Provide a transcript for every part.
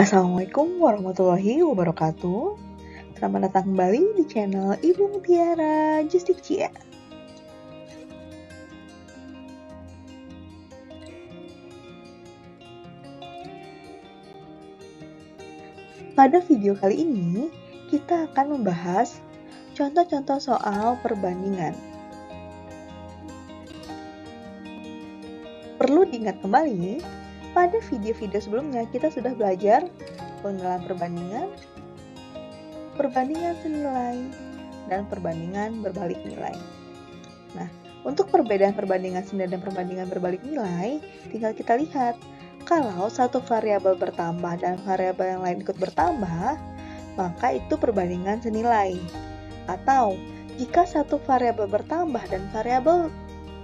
Assalamualaikum warahmatullahi wabarakatuh. Selamat datang kembali di channel Ibu Mutiara Justik Cia. Pada video kali ini, kita akan membahas contoh-contoh soal perbandingan. Perlu diingat kembali, pada video-video sebelumnya kita sudah belajar pengenalan perbandingan, perbandingan senilai, dan perbandingan berbalik nilai. Nah, untuk perbedaan perbandingan senilai dan perbandingan berbalik nilai, tinggal kita lihat. Kalau satu variabel bertambah dan variabel yang lain ikut bertambah, maka itu perbandingan senilai. Atau, jika satu variabel bertambah dan variabel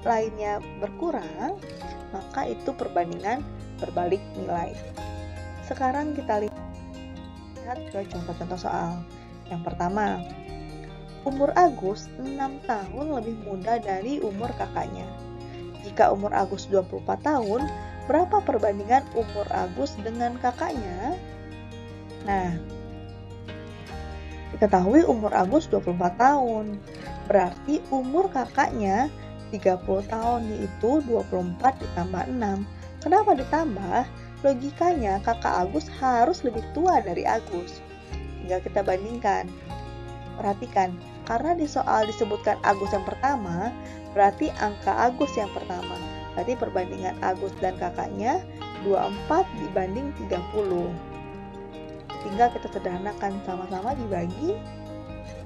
lainnya berkurang, maka itu perbandingan berbalik nilai. Sekarang kita lihat ke contoh-contoh soal. Yang pertama, umur Agus 6 tahun lebih muda dari umur kakaknya. Jika umur Agus 24 tahun, berapa perbandingan umur Agus dengan kakaknya? Nah, diketahui umur Agus 24 tahun, berarti umur kakaknya 30 tahun, yaitu 24 ditambah 6. Kenapa ditambah? Logikanya kakak Agus harus lebih tua dari Agus. Tinggal kita bandingkan. Perhatikan, karena di soal disebutkan Agus yang pertama, berarti angka Agus yang pertama. Berarti perbandingan Agus dan kakaknya 24 dibanding 30. Tinggal kita sederhanakan, sama-sama dibagi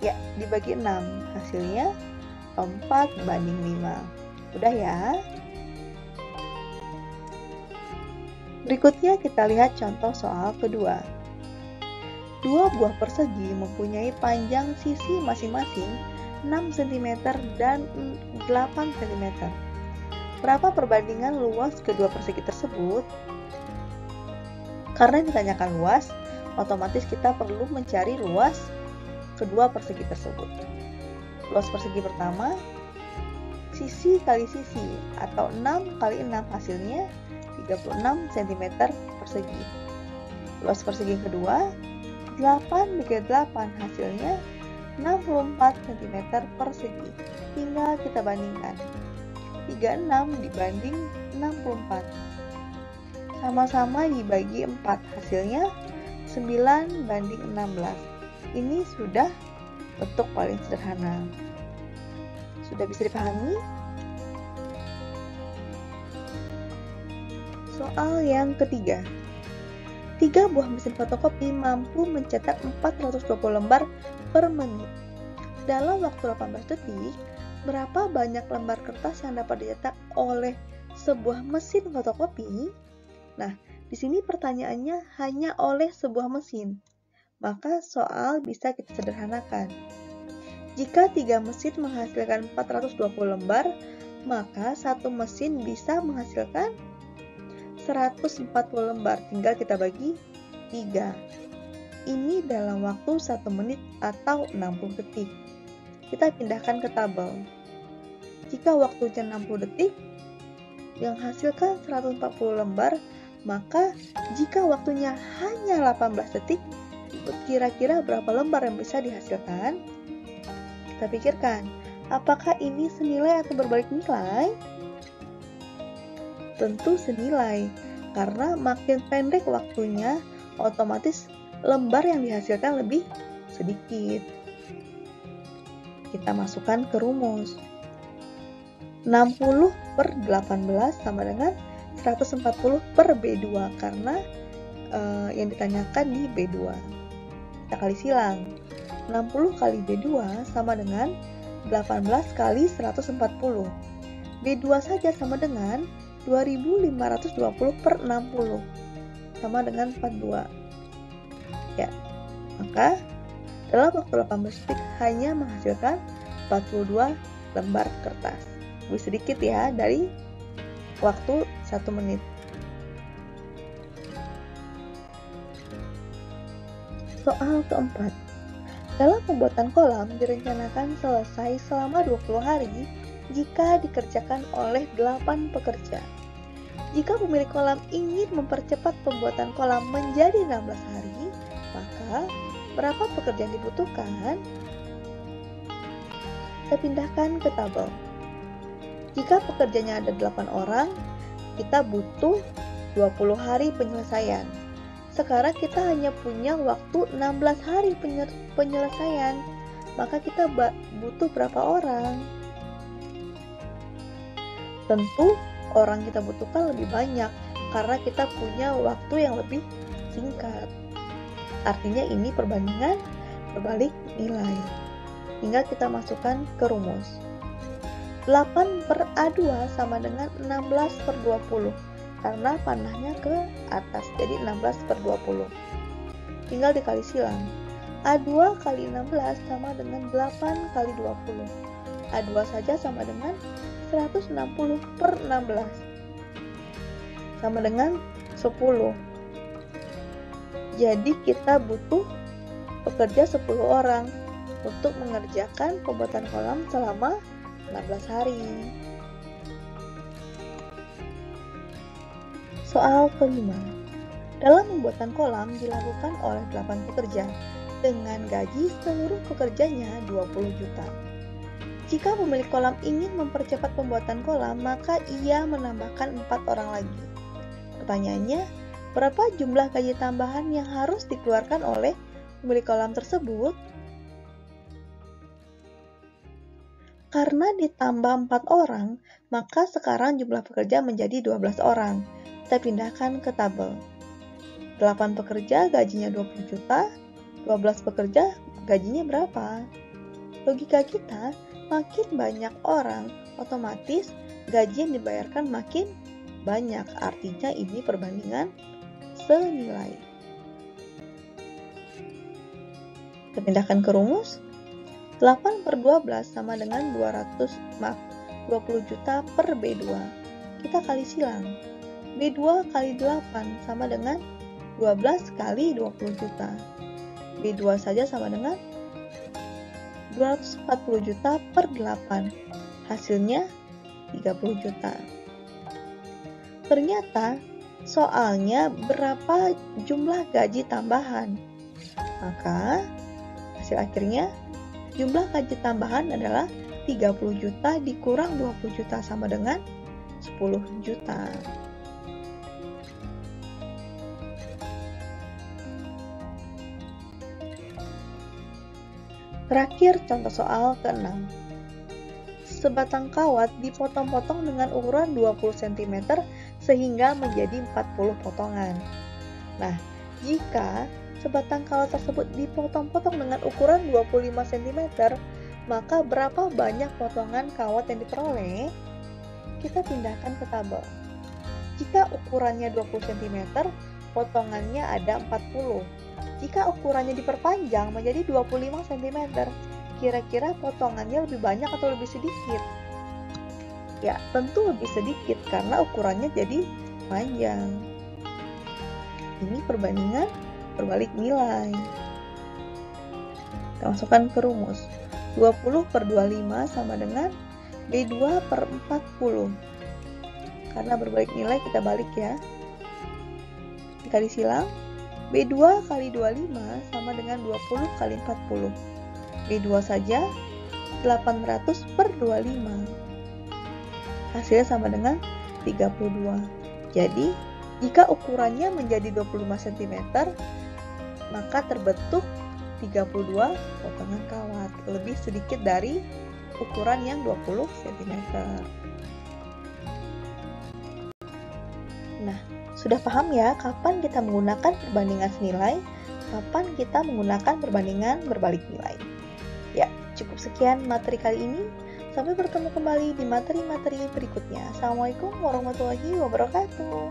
6. Hasilnya 4 banding 5. Udah ya. Berikutnya kita lihat contoh soal kedua. Dua buah persegi mempunyai panjang sisi masing-masing 6 cm dan 8 cm. Berapa perbandingan luas kedua persegi tersebut? Karena ditanyakan luas, otomatis kita perlu mencari luas kedua persegi tersebut. Luas persegi pertama, sisi kali sisi, atau 6 kali 6, hasilnya 36 cm persegi. Luas persegi kedua, 8 dikali 8, hasilnya 64 cm persegi. Tinggal kita bandingkan. 36 dibanding 64. Sama-sama dibagi 4, hasilnya 9 banding 16. Ini sudah bentuk paling sederhana. Sudah bisa dipahami? Soal yang ketiga. 3 buah mesin fotokopi mampu mencetak 420 lembar per menit. Dalam waktu 18 detik, berapa banyak lembar kertas yang dapat dicetak oleh sebuah mesin fotokopi? Nah, di sini pertanyaannya hanya oleh sebuah mesin. Maka soal bisa kita sederhanakan. Jika 3 mesin menghasilkan 420 lembar, maka satu mesin bisa menghasilkan 140 lembar. Tinggal kita bagi 3. Ini dalam waktu 1 menit atau 60 detik. Kita pindahkan ke tabel. Jika waktunya 60 detik, yang hasilkan 140 lembar, maka jika waktunya hanya 18 detik, kira-kira berapa lembar yang bisa dihasilkan? Kita pikirkan, apakah ini senilai atau berbalik nilai? Tentu senilai, karena makin pendek waktunya, otomatis lembar yang dihasilkan lebih sedikit. Kita masukkan ke rumus. 60 per 18 sama dengan 140 per B2, karena yang ditanyakan di B2. Kita kali silang. 60 kali B2 sama dengan 18 kali 140. B2 saja sama dengan 2520 per 60, sama dengan 42. Ya, maka dalam waktu 18 detik hanya menghasilkan 42 lembar kertas. Lebih sedikit ya dari waktu 1 menit. Soal keempat. Dalam pembuatan kolam direncanakan selesai selama 20 hari jika dikerjakan oleh 8 pekerja. Jika pemilik kolam ingin mempercepat pembuatan kolam menjadi 16 hari, maka berapa pekerja yang dibutuhkan? Kita pindahkan ke tabel. Jika pekerjanya ada 8 orang, kita butuh 20 hari penyelesaian. Sekarang kita hanya punya waktu 16 hari penyelesaian. Maka kita butuh berapa orang? Tentu orang kita butuhkan lebih banyak karena kita punya waktu yang lebih singkat. Artinya ini perbandingan berbalik nilai. Tinggal kita masukkan ke rumus. 8/A2 sama dengan 16/20 karena panahnya ke atas, jadi 16/20. Tinggal dikali silang. A2 kali 16 sama dengan 8 kali 20. A2 saja sama dengan 160/16 sama dengan 10. Jadi kita butuh pekerja 10 orang untuk mengerjakan pembuatan kolam selama 16 hari. Soal kelima. Dalam pembuatan kolam dilakukan oleh 8 pekerja dengan gaji seluruh pekerjanya 20 juta. Jika pemilik kolam ingin mempercepat pembuatan kolam, maka ia menambahkan 4 orang lagi. Pertanyaannya, berapa jumlah gaji tambahan yang harus dikeluarkan oleh pemilik kolam tersebut? Karena ditambah 4 orang, maka sekarang jumlah pekerja menjadi 12 orang. Kita pindahkan ke tabel. 8 pekerja gajinya 20 juta, 12 pekerja gajinya berapa? Logika kita, makin banyak orang, otomatis gaji yang dibayarkan makin banyak. Artinya ini perbandingan senilai. Kita pindahkan ke rumus. 8/12 sama dengan 20 juta per B2. Kita kali silang. B2 kali 8 sama dengan 12 kali 20 juta. B2 saja sama dengan 240 juta per 8. Hasilnya 30 juta. Ternyata soalnya berapa jumlah gaji tambahan. Maka hasil akhirnya jumlah gaji tambahan adalah 30 juta dikurang 20 juta sama dengan 10 juta. Terakhir, contoh soal ke-6. Sebatang kawat dipotong-potong dengan ukuran 20 cm sehingga menjadi 40 potongan. Nah, jika sebatang kawat tersebut dipotong-potong dengan ukuran 25 cm, maka berapa banyak potongan kawat yang diperoleh? Kita pindahkan ke tabel. Jika ukurannya 20 cm, potongannya ada 40. Jika ukurannya diperpanjang menjadi 25 cm, kira-kira potongannya lebih banyak atau lebih sedikit? Ya, tentu lebih sedikit karena ukurannya jadi panjang. Ini perbandingan berbalik nilai. Kita masukkan ke rumus. 20/25 sama dengan B2/40. Karena berbalik nilai kita balik ya. Dikali silang. B2 kali 25 sama dengan 20 kali 40. B2 saja 800/25. Hasilnya sama dengan 32. Jadi, jika ukurannya menjadi 25 cm, maka terbentuk 32 potongan kawat, lebih sedikit dari ukuran yang 20 cm. Nah, sudah paham ya kapan kita menggunakan perbandingan senilai, kapan kita menggunakan perbandingan berbalik nilai. Ya, cukup sekian materi kali ini. Sampai bertemu kembali di materi-materi berikutnya. Assalamualaikum warahmatullahi wabarakatuh.